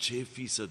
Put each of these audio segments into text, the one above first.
6%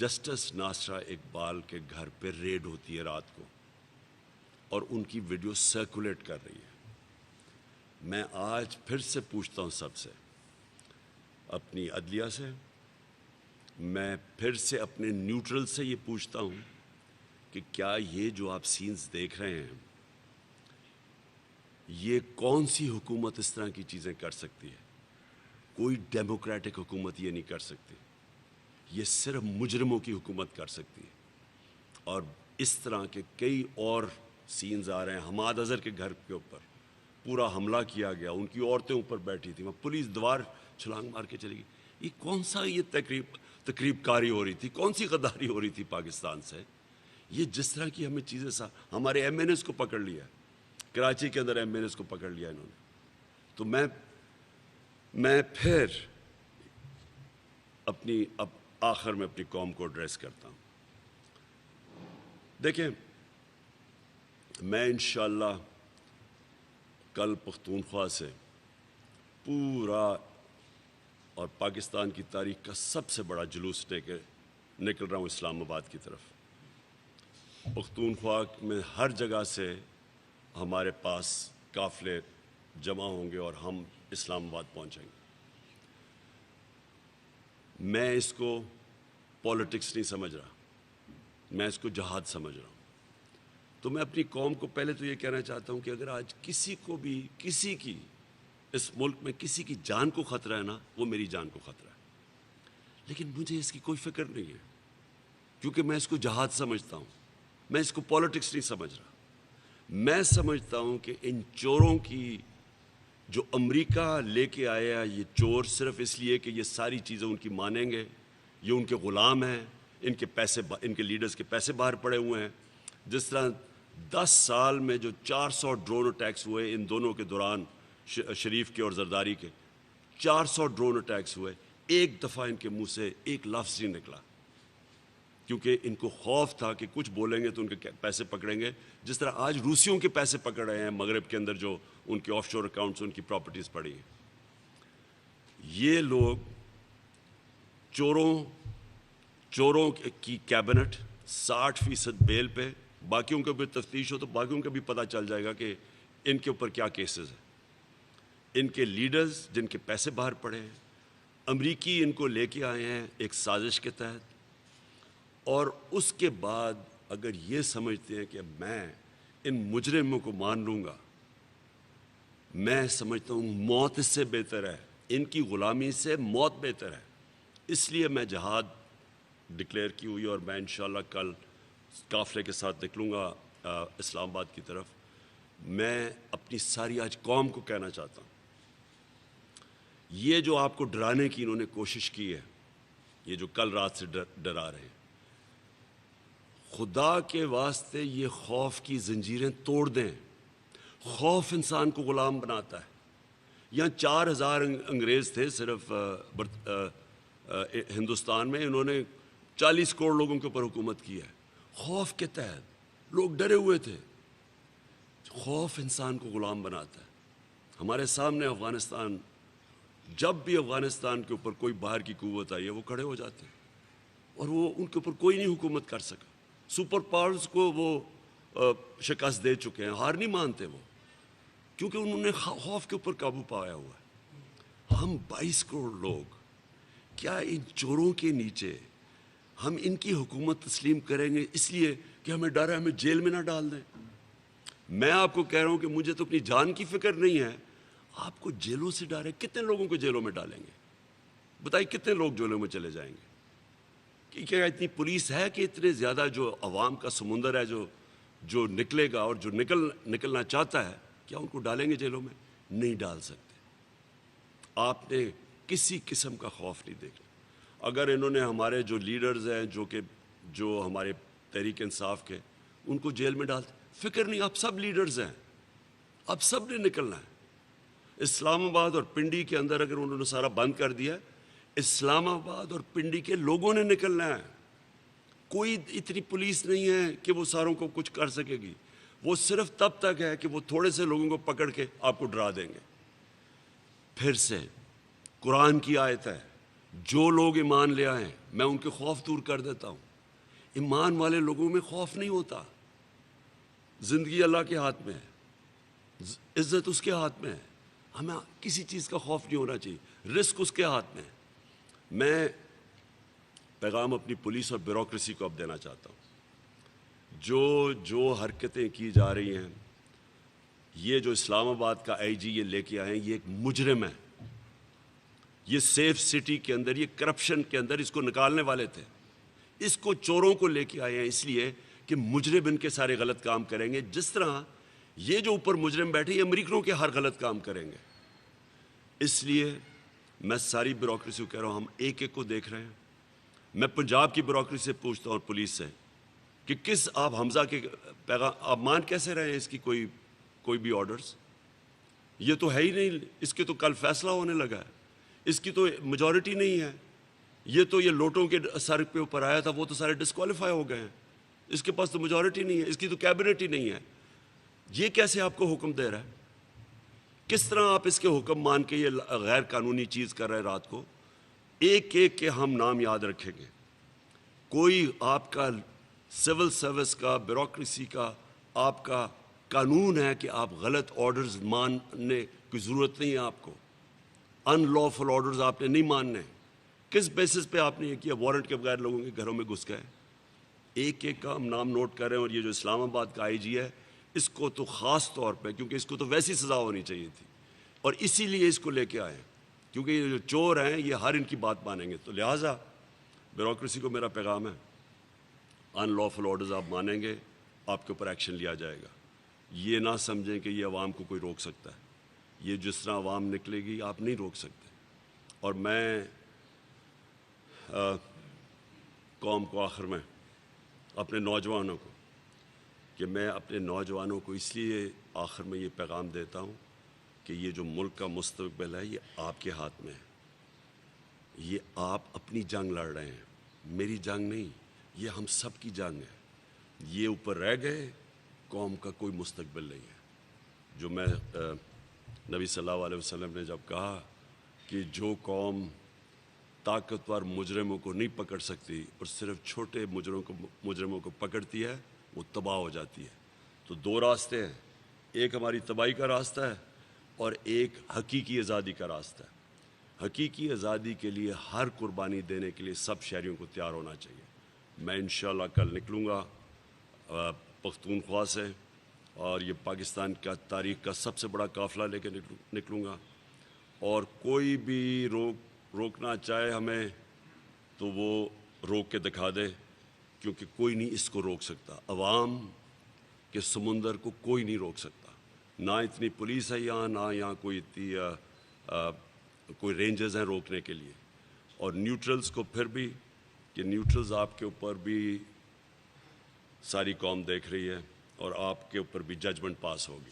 justice Nasira Iqbal کے گھر پہ ریڈ ہوتی ہے رات کو اور ان کی ویڈیو سرکولیٹ کر رہی ہے. میں آج پھر سے پوچھتا ہوں سب سے، اپنی عدلیہ سے، میں پھر سے اپنے نیوٹرل سے یہ پوچھتا ہوں کہ کیا یہ جو آپ سینز دیکھ رہے ہیں، یہ کون سی حکومت اس طرح کی چیزیں کر سکتی ہے؟ کوئی ڈیموکریٹک حکومت یہ نہیں کر سکتی. یہ صرف مجرموں کی حکومت کر سکتی ہے. اور اس طرح کے کئی اور سینز آ رہے ہیں. حماد اظہر کے گھر کے اوپر پورا حملہ کیا گیا، ان کی عورتیں اوپر بیٹھی تھیں، وہ پولیس دیوار چھلانگ مار کے چلی گئی. یہ کون سا یہ تقریب کاری ہو رہی تھی؟ کون سی غداری ہو رہی تھی پاکستان سے؟ یہ جس طرح کی ہمیں چیزیں ہمارے ایم این ایز کو پکڑ لیا، کراچی کے اندر ایم این ایز کو پکڑ لیا انہوں نے. تو میں پھر اب آخر میں اپنی قوم کو ایڈریس کرتا ہوں. دیکھیں، میں انشاءاللہ کل پختونخوا سے پورا اور پاکستان کی تاریخ کا سب سے بڑا جلوس نکل رہا ہوں اسلام آباد کی طرف. پختونخوا میں ہر جگہ سے ہمارے پاس قافلے جمع ہوں گے اور ہم اسلام آباد پہنچیں گے. میں اس کو پولیٹکس نہیں سمجھ رہا، میں اس کو جہاد سمجھ رہا ہوں. تو میں اپنی قوم کو پہلے تو یہ کہنا چاہتا ہوں کہ اگر آج کسی کو بھی کسی کی اس ملک میں کسی کی جان کو خطرہ ہے نا، وہ میری جان کو خطرہ ہے. لیکن مجھے اس کی کوئی فکر نہیں ہے، کیونکہ میں اس کو جہاد سمجھتا ہوں. میں اس کو پولیٹکس نہیں سمجھ رہا. میں سمجھتا ہوں کہ ان چوروں کی جو امریکہ لے کے آیا، یہ چور صرف اس لیے کہ یہ ساری چیزیں ان کی مانیں گے، یہ ان کے غلام ہیں، ان کے لیڈرز کے پیسے باہر پڑے ہوئے ہیں. جس طرح 10 سال میں جو 400 ڈرون اٹیکس ہوئے ان دونوں کے دوران، شریف کے اور زرداری کے 400 ڈرون اٹیکس ہوئے، ایک دفعہ ان کے منہ سے ایک لفظ نہیں نکلا، کیونکہ ان کو خوف تھا کہ کچھ بولیں گے تو ان کے پیسے پکڑیں گے. جس طرح آج روسیوں کے پیسے پکڑ رہے ہیں مغرب کے اندر، جو ان کے آف شور اکاؤنٹس، ان کی پراپرٹیز پڑی ہیں. یہ لوگ چوروں کی کیبنٹ 60% بیل پہ، باقیوں کو بھی تفتیش ہو تو باقیوں کو بھی پتہ چل جائے گا کہ ان کے اوپر کیا کیسز ہیں. ان کے لیڈرز جن کے پیسے باہر پڑے ہیں، امریکی ان کو لے کے آئے ہیں ایک سازش کے تحت. اور اس کے بعد اگر یہ سمجھتے ہیں کہ میں ان مجرموں کو مان لوں گا، میں سمجھتا ہوں موت اس سے بہتر ہے، ان کی غلامی سے موت بہتر ہے. اس لیے میں جہاد ڈکلیئر کی ہوئی اور میں انشاءاللہ کل قافلے کے ساتھ نکلوں گا اسلام آباد کی طرف. میں اپنی ساری آج قوم کو کہنا چاہتا ہوں، یہ جو آپ کو ڈرانے کی انہوں نے کوشش کی ہے، یہ جو کل رات سے ڈرا رہے ہیں، خدا کے واسطے یہ خوف کی زنجیریں توڑ دیں. خوف انسان کو غلام بناتا ہے. یہاں 4000 انگریز تھے صرف ہندوستان میں، انہوں نے 40 کروڑ لوگوں کے اوپر حکومت کی ہے خوف کے تحت. لوگ ڈرے ہوئے تھے. خوف انسان کو غلام بناتا ہے. ہمارے سامنے افغانستان، جب بھی افغانستان کے اوپر کوئی باہر کی قوت آئی ہے وہ کھڑے ہو جاتے ہیں، اور وہ ان کے اوپر کوئی نہیں حکومت کر سکا. سپر پاورز کو وہ شکست دے چکے ہیں، ہار نہیں مانتے وہ، کیونکہ انہوں نے خوف کے اوپر قابو پایا ہوا ہے. ہم 22 کروڑ لوگ کیا ان چوروں کے نیچے ہم ان کی حکومت تسلیم کریں گے اس لیے کہ ہمیں ڈر ہے ہمیں جیل میں نہ ڈال دیں؟ میں آپ کو کہہ رہا ہوں کہ مجھے تو اپنی جان کی فکر نہیں ہے، آپ کو جیلوں سے ڈر ہے. کتنے لوگوں کو جیلوں میں ڈالیں گے؟ بتائیے کتنے لوگ جیلوں میں چلے جائیں گے؟ کہ کیا اتنی پولیس ہے کہ اتنے زیادہ جو عوام کا سمندر ہے جو نکلے گا اور جو نکلنا چاہتا ہے، کیا ان کو ڈالیں گے جیلوں میں؟ نہیں ڈال سکتے. آپ نے کسی قسم کا خوف نہیں دیکھا. اگر انہوں نے ہمارے جو لیڈرز ہیں جو ہمارے تحریک انصاف کے، ان کو جیل میں ڈالتے، فکر نہیں. آپ سب لیڈرز ہیں، اب سب نے نکلنا ہے. اسلام آباد اور پنڈی کے اندر اگر انہوں نے سارا بند کر دیا، اسلام آباد اور پنڈی کے لوگوں نے نکلنا ہے. کوئی اتنی پولیس نہیں ہے کہ وہ ساروں کو کچھ کر سکے گی. وہ صرف تب تک ہے کہ وہ تھوڑے سے لوگوں کو پکڑ کے آپ کو ڈرا دیں گے. پھر سے قرآن کی آیت ہے، جو لوگ ایمان لے آئیں میں ان کے خوف دور کر دیتا ہوں۔ ایمان والے لوگوں میں خوف نہیں ہوتا۔ زندگی اللہ کے ہاتھ میں ہے، عزت اس کے ہاتھ میں ہے، ہمیں کسی چیز کا خوف نہیں ہونا چاہیے، رزق اس کے ہاتھ میں ہے۔ میں پیغام اپنی پولیس اور بیوروکریسی کو اب دینا چاہتا ہوں۔ جو حرکتیں کی جا رہی ہیں، یہ جو اسلام آباد کا آئی جی یہ لے کے آئے ہیں، یہ ایک مجرم ہے۔ یہ سیف سٹی کے اندر، یہ کرپشن کے اندر اس کو نکالنے والے تھے۔ اس کو چوروں کو لے کے آئے ہیں اس لیے کہ مجرم ان کے سارے غلط کام کریں گے، جس طرح یہ جو اوپر مجرم بیٹھے یہ امریکنوں کے ہر غلط کام کریں گے۔ اس لیے میں ساری بیوروکریسی کو کہہ رہا ہوں، ہم ایک ایک کو دیکھ رہے ہیں۔ میں پنجاب کی بیوروکریسی سے پوچھتا ہوں اور پولیس سے کہ کس آپ حمزہ کے پیغام آپ مان کیسے رہے ہیں اس کی کوئی بھی آرڈرز؟ یہ تو ہے ہی نہیں، اس کے تو کل فیصلہ ہونے لگا ہے، اس کی تو میجورٹی نہیں ہے، یہ لوٹوں کے سر پہ اوپر آیا تھا، وہ تو سارے ڈسکوالیفائی ہو گئے ہیں، اس کے پاس تو میجورٹی نہیں ہے، اس کی تو کیبنٹ ہی نہیں ہے۔ یہ کیسے آپ کو حکم دے رہا ہے؟ کس طرح آپ اس کے حکم مان کے یہ غیر قانونی چیز کر رہے ہیں؟ رات کو ایک ایک کے ہم نام یاد رکھیں گے۔ کوئی آپ کا سول سروس کا، بیوروکریسی کا، آپ کا قانون ہے کہ آپ غلط آرڈرز ماننے کی ضرورت نہیں ہے آپ کو۔ ان لافل آرڈرز آپ نے نہیں ماننے۔ کس بیسس پہ آپ نے یہ کیا؟ وارنٹ کے بغیر لوگوں کے گھروں میں گھس گئے۔ ایک ایک کا ہم نام نوٹ کر رہے ہیں، اور یہ جو اسلام آباد کا آئی جی ہے اس کو تو خاص طور پہ، کیونکہ اس کو تو ویسی سزا ہونی چاہیے تھی، اور اسی لیے اس کو لے کے آئے ہیں، کیونکہ یہ جو چور ہیں یہ ہر ان کی بات مانیں گے۔ تو لہٰذا بیوروکریسی کو میرا پیغام ہے، ان لافل آرڈرز آپ مانیں گے، آپ کے اوپر ایکشن لیا جائے گا۔ یہ نہ سمجھیں کہ یہ عوام کو کوئی روک سکتا ہے، یہ جس طرح عوام نکلے گی آپ نہیں روک سکتے۔ اور میں قوم کو آخر میں اپنے نوجوانوں کو، کہ میں اپنے نوجوانوں کو اس لیے آخر میں یہ پیغام دیتا ہوں کہ یہ جو ملک کا مستقبل ہے یہ آپ کے ہاتھ میں ہے۔ یہ آپ اپنی جنگ لڑ رہے ہیں، میری جنگ نہیں، یہ ہم سب کی جنگ ہے۔ یہ اوپر رہ گئے، قوم کا کوئی مستقبل نہیں ہے۔ جو میں نبی صلی اللہ علیہ وسلم نے جب کہا کہ جو قوم طاقتور مجرموں کو نہیں پکڑ سکتی اور صرف چھوٹے مجرموں کو پکڑتی ہے، وہ تباہ ہو جاتی ہے۔ تو دو راستے ہیں، ایک ہماری تباہی کا راستہ ہے اور ایک حقیقی آزادی کا راستہ ہے۔ حقیقی آزادی کے لیے ہر قربانی دینے کے لیے سب شہریوں کو تیار ہونا چاہیے۔ میں انشاءاللہ کل نکلوں گا پختونخوا سے، اور یہ پاکستان کا تاریخ کا سب سے بڑا قافلہ لے کے نکلوں گا، اور کوئی بھی روکنا چاہے ہمیں تو وہ روک کے دکھا دے، کیونکہ کوئی نہیں اس کو روک سکتا۔ عوام کے سمندر کو کوئی نہیں روک سکتا، نہ اتنی پولیس ہے یہاں، نہ یہاں کوئی رینجرز ہیں روکنے کے لیے۔ اور نیوٹرلز کو پھر بھی، کہ نیوٹرلز آپ کے اوپر بھی ساری قوم دیکھ رہی ہے اور آپ کے اوپر بھی ججمنٹ پاس ہوگی۔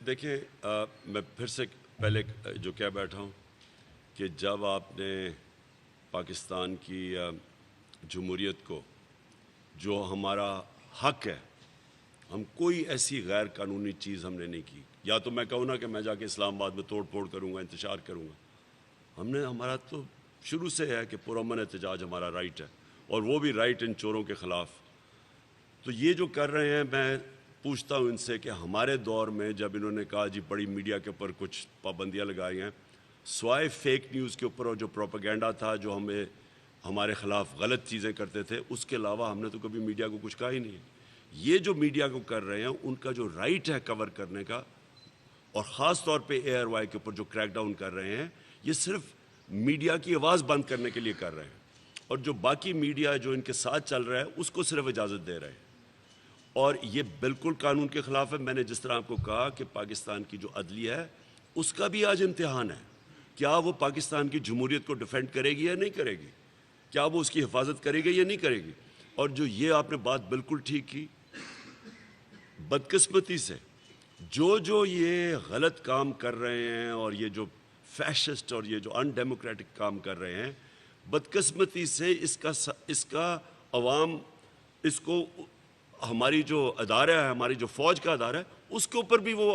دیکھیں، میں پھر سے پہلے جو کہہ بیٹھا ہوں کہ جب آپ نے پاکستان کی جمہوریت کو، جو ہمارا حق ہے، ہم کوئی ایسی غیر قانونی چیز ہم نے نہیں کی۔ یا تو میں کہوں نا کہ میں جا کے اسلام آباد میں توڑ پھوڑ کروں گا، انتشار کروں گا۔ ہمارا تو شروع سے ہے کہ پرامن احتجاج ہمارا رائٹ ہے، اور وہ بھی رائٹ ان چوروں کے خلاف۔ تو یہ جو کر رہے ہیں، میں پوچھتا ہوں ان سے کہ ہمارے دور میں جب انہوں نے کہا جی بڑی میڈیا کے اوپر کچھ پابندیاں لگائی ہیں، سوائے فیک نیوز کے اوپر اور جو پروپیگنڈا تھا جو ہمیں ہمارے خلاف غلط چیزیں کرتے تھے، اس کے علاوہ ہم نے تو کبھی میڈیا کو کچھ کہا ہی نہیں ہے۔ یہ جو میڈیا کو کر رہے ہیں ان کا جو رائٹ ہے کور کرنے کا، اور خاص طور پہ ARY کے اوپر جو کریک ڈاؤن کر رہے ہیں، یہ صرف میڈیا کی آواز بند کرنے کے لیے کر رہے ہیں، اور جو باقی میڈیا جو ان کے ساتھ چل رہا ہے اس کو صرف اجازت دے رہے ہیں، اور یہ بالکل قانون کے خلاف ہے۔ میں نے جس طرح آپ کو کہا کہ پاکستان کی جو عدلیہ ہے اس کا بھی آج امتحان ہے، کیا وہ پاکستان کی جمہوریت کو ڈیفینڈ کرے گی یا نہیں کرے گی، کیا وہ اس کی حفاظت کرے گی یا نہیں کرے گی۔ اور جو یہ آپ نے بات بالکل ٹھیک کی، بدقسمتی سے جو یہ غلط کام کر رہے ہیں اور یہ جو فیشسٹ اور یہ جو ان ڈیموکریٹک کام کر رہے ہیں، بدقسمتی سے اس کا عوام، اس کو ہماری جو ادارہ ہے، ہماری جو فوج کا ادارہ ہے، اس کے اوپر بھی وہ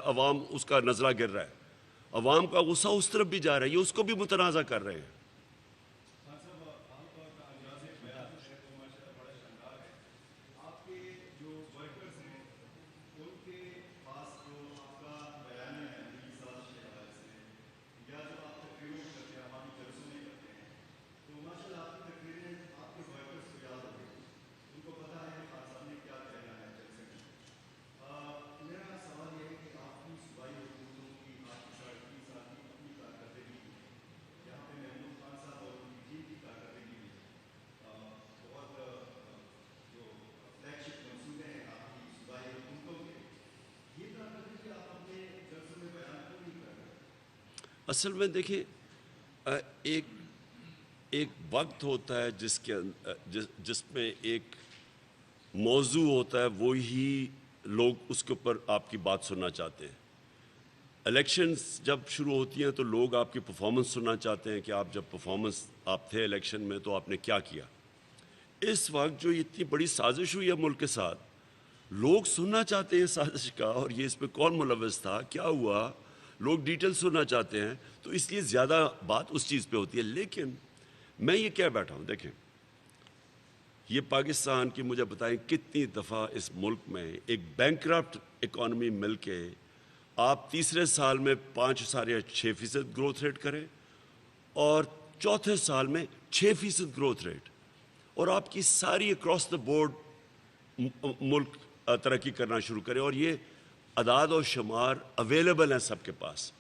عوام اس کا نزلہ گر رہا ہے، عوام کا غصہ اس طرف بھی جا رہا ہے، یہ اس کو بھی متنازع کر رہے ہیں۔ اصل میں دیکھیں، ایک وقت ہوتا ہے جس میں ایک موضوع ہوتا ہے، وہی لوگ اس کے اوپر آپ کی بات سننا چاہتے ہیں۔ الیکشنز جب شروع ہوتی ہیں تو لوگ آپ کی پرفارمنس سننا چاہتے ہیں کہ آپ جب پرفارمنس آپ تھے الیکشن میں تو آپ نے کیا کیا۔ اس وقت جو اتنی بڑی سازش ہوئی ہے ملک کے ساتھ، لوگ سننا چاہتے ہیں سازش کا، اور یہ اس پہ کون ملوث تھا، کیا ہوا، لوگ ڈیٹیل سننا چاہتے ہیں، تو اس لیے زیادہ بات اس چیز پہ ہوتی ہے۔ لیکن میں یہ کہہ بیٹھا ہوں، دیکھیں یہ پاکستان کی، مجھے بتائیں کتنی دفعہ اس ملک میں ایک بینکرپٹ اکانومی مل کے آپ تیسرے سال میں 5.6% گروتھ ریٹ کریں اور چوتھے سال میں 6% گروتھ ریٹ، اور آپ کی ساری اکراس دا بورڈ ملک ترقی کرنا شروع کرے، اور یہ اعداد و شمار اویلیبل ہیں سب کے پاس،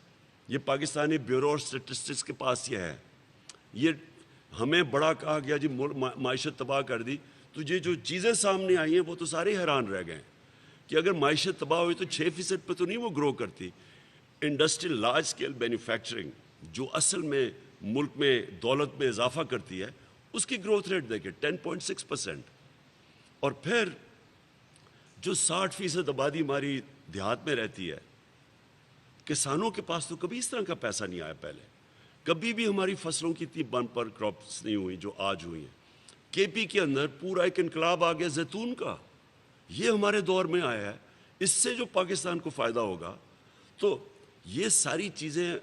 یہ پاکستانی بیورو اور اسٹیٹسٹکس کے پاس یہ ہے۔ یہ ہمیں بڑا کہا گیا جی معیشت تباہ کر دی، تو یہ جو چیزیں سامنے آئی ہیں وہ تو سارے حیران رہ گئے کہ اگر معیشت تباہ ہوئی تو 6% پہ تو نہیں وہ گرو کرتی۔ انڈسٹریل لارج اسکیل مینوفیکچرنگ جو اصل میں ملک میں دولت میں اضافہ کرتی ہے، اس کی گروتھ ریٹ دیکھیں 10.6%، اور پھر جو 60% آبادی ہماری دیہات میں رہتی ہے، کسانوں کے پاس تو کبھی اس طرح کا پیسہ نہیں آیا پہلے، کبھی بھی ہماری فصلوں کی اتنی بمپر کراپس نہیں ہوئی جو آج ہوئی ہیں۔ کے پی کے اندر پورا ایک انقلاب آ گیا زیتون کا، یہ ہمارے دور میں آیا ہے، اس سے جو پاکستان کو فائدہ ہوگا۔ تو یہ ساری چیزیں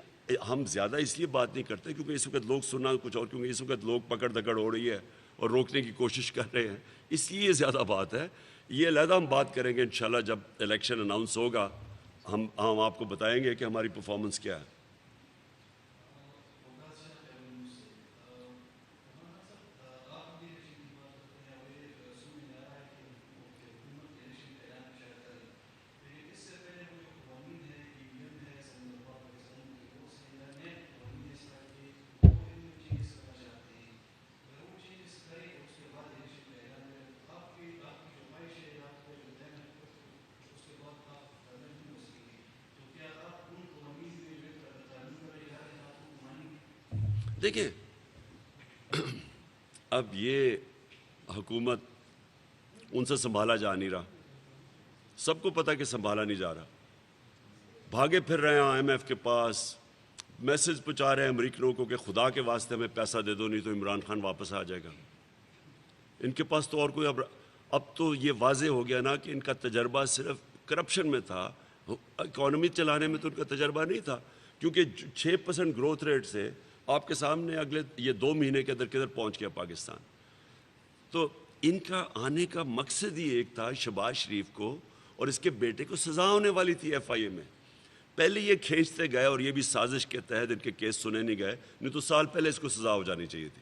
ہم زیادہ اس لیے بات نہیں کرتے کیونکہ اس وقت لوگ سننا کچھ اور، کیونکہ اس وقت لوگ پکڑ دکڑ ہو رہی ہے اور روکنے کی کوشش کر رہے ہیں، اس لیے زیادہ بات ہے۔ یہ علیحدہ ہم بات کریں گے انشاءاللہ جب الیکشن اناؤنس ہوگا، ہم آپ کو بتائیں گے کہ ہماری پرفارمنس کیا ہے۔ دیکھیں اب یہ حکومت ان سے سنبھالا جا نہیں رہا، سب کو پتہ کہ سنبھالا نہیں جا رہا، بھاگے پھر رہے ہیں IMF کے پاس، میسج پہنچا رہے ہیں امریکنوں کو کہ خدا کے واسطے ہمیں پیسہ دے دو نہیں تو عمران خان واپس آ جائے گا۔ ان کے پاس تو اور کوئی اب تو یہ واضح ہو گیا نا کہ ان کا تجربہ صرف کرپشن میں تھا، اکانومی چلانے میں تو ان کا تجربہ نہیں تھا، کیونکہ 6% گروتھ ریٹ سے آپ کے سامنے اگلے یہ 2 مہینے کے اندر کدھر پہنچ گیا پاکستان۔ تو ان کا آنے کا مقصد ہی ایک تھا، شہباز شریف کو اور اس کے بیٹے کو سزا ہونے والی تھی FIA میں، پہلے یہ کھینچتے گئے اور یہ بھی سازش کے تحت ان کے کیس سنے نہیں گئے، نہیں تو سال پہلے اس کو سزا ہو جانی چاہیے تھی۔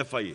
FIA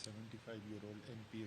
75-year-old MPA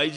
IG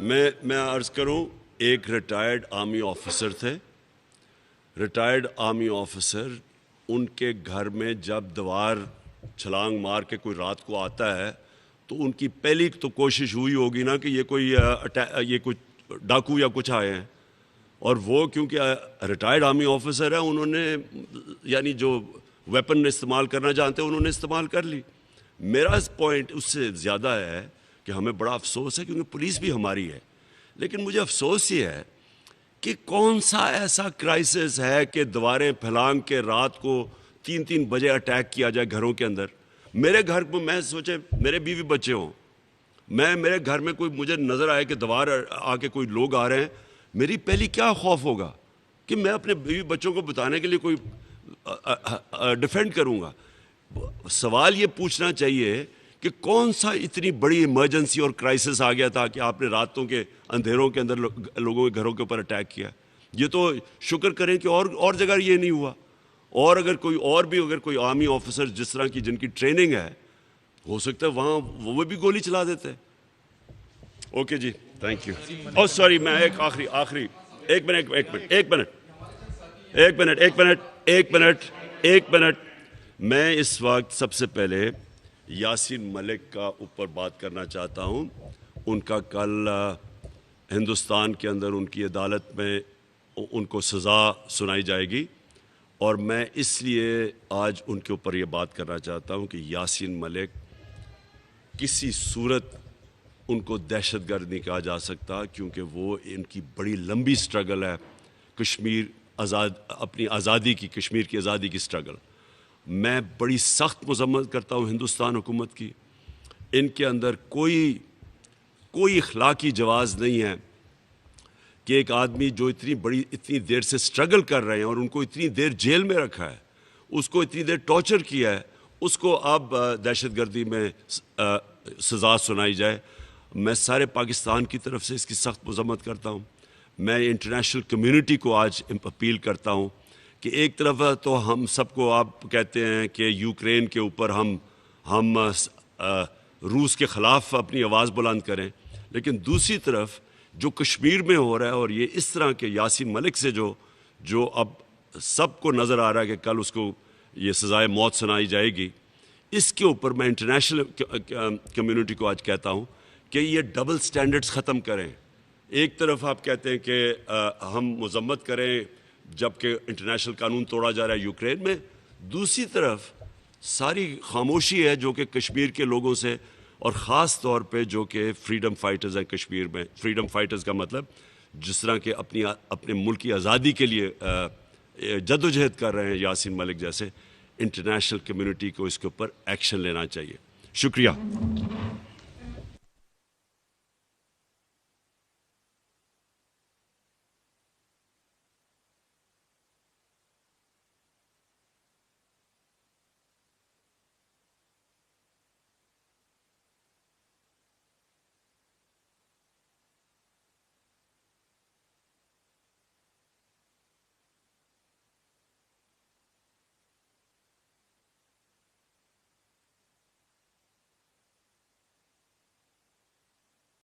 میں عرض کروں، ایک ریٹائرڈ آرمی آفیسر تھے، ریٹائرڈ آرمی آفیسر، ان کے گھر میں جب دیوار چھلانگ مار کے کوئی رات کو آتا ہے تو ان کی پہلی تو کوشش ہوئی ہوگی نا کہ یہ کوئی ڈاکو یا کچھ آئے ہیں، اور وہ کیونکہ ریٹائرڈ آرمی آفیسر ہیں، انہوں نے یعنی جو ویپن استعمال کرنا چاہتے ہیں انہوں نے استعمال کر لی۔ میرا پوائنٹ اس سے زیادہ ہے کہ ہمیں بڑا افسوس ہے کیونکہ پولیس بھی ہماری ہے، لیکن مجھے افسوس یہ ہے کہ کون سا ایسا کرائسس ہے کہ دیواریں پھلانگ کے رات کو 3 بجے اٹیک کیا جائے گھروں کے اندر۔ میرے گھر کو میں سوچے میرے بیوی بچے ہوں، میرے گھر میں کوئی مجھے نظر آئے کہ دیوار آ کے کوئی لوگ آ رہے ہیں، میری پہلی کیا خوف ہوگا کہ میں اپنے بیوی بچوں کو بتانے کے لیے کوئی ڈیفینڈ کروں گا۔ سوال یہ پوچھنا چاہیے کہ کون سا اتنی بڑی ایمرجنسی اور کرائسس آ گیا تھا کہ آپ نے راتوں کے اندھیروں کے اندر لوگوں کے گھروں کے اوپر اٹیک کیا۔ یہ تو شکر کریں کہ اور جگہ یہ نہیں ہوا، اور اگر کوئی آرمی آفیسر جس طرح کی جن کی ٹریننگ ہے، ہو سکتا ہے وہاں وہ بھی گولی چلا دیتے۔ اوکے جی، تھینک یو۔ اور سوری، میں ایک منٹ میں اس وقت سب سے پہلے یاسین ملک کا اوپر بات کرنا چاہتا ہوں۔ ان کا کل ہندوستان کے اندر ان کی عدالت میں ان کو سزا سنائی جائے گی، اور میں اس لیے آج ان کے اوپر یہ بات کرنا چاہتا ہوں کہ یاسین ملک کسی صورت ان کو دہشت گرد نہیں کہا جا سکتا، کیونکہ وہ ان کی بڑی لمبی سٹرگل ہے، اپنی آزادی کی، کشمیر کی آزادی کی سٹرگل۔ میں بڑی سخت مذمت کرتا ہوں ہندوستان حکومت کی۔ ان کے اندر کوئی اخلاقی جواز نہیں ہے کہ ایک آدمی جو اتنی دیر سے سٹرگل کر رہے ہیں اور ان کو اتنی دیر جیل میں رکھا ہے، اس کو اتنی دیر ٹارچر کیا ہے، اس کو اب دہشت گردی میں سزا سنائی جائے۔ میں سارے پاکستان کی طرف سے اس کی سخت مذمت کرتا ہوں۔ میں انٹرنیشنل کمیونٹی کو آج اپیل کرتا ہوں کہ ایک طرف تو ہم سب کو آپ کہتے ہیں کہ یوکرین کے اوپر ہم روس کے خلاف اپنی آواز بلند کریں، لیکن دوسری طرف جو کشمیر میں ہو رہا ہے، اور یہ اس طرح کے یاسین ملک سے جو اب سب کو نظر آ رہا ہے کہ کل اس کو یہ سزائے موت سنائی جائے گی، اس کے اوپر میں انٹرنیشنل کمیونٹی کو آج کہتا ہوں کہ یہ ڈبل سٹینڈرڈز ختم کریں۔ ایک طرف آپ کہتے ہیں کہ ہم مذمت کریں جبکہ انٹرنیشنل قانون توڑا جا رہا ہے یوکرین میں، دوسری طرف ساری خاموشی ہے جو کہ کشمیر کے لوگوں سے، اور خاص طور پہ جو کہ فریڈم فائٹرز ہیں کشمیر میں۔ فریڈم فائٹرز کا مطلب جس طرح کہ اپنے ملک کی آزادی کے لیے جدوجہد کر رہے ہیں یاسین ملک جیسے، انٹرنیشنل کمیونٹی کو اس کے اوپر ایکشن لینا چاہیے۔ شکریہ۔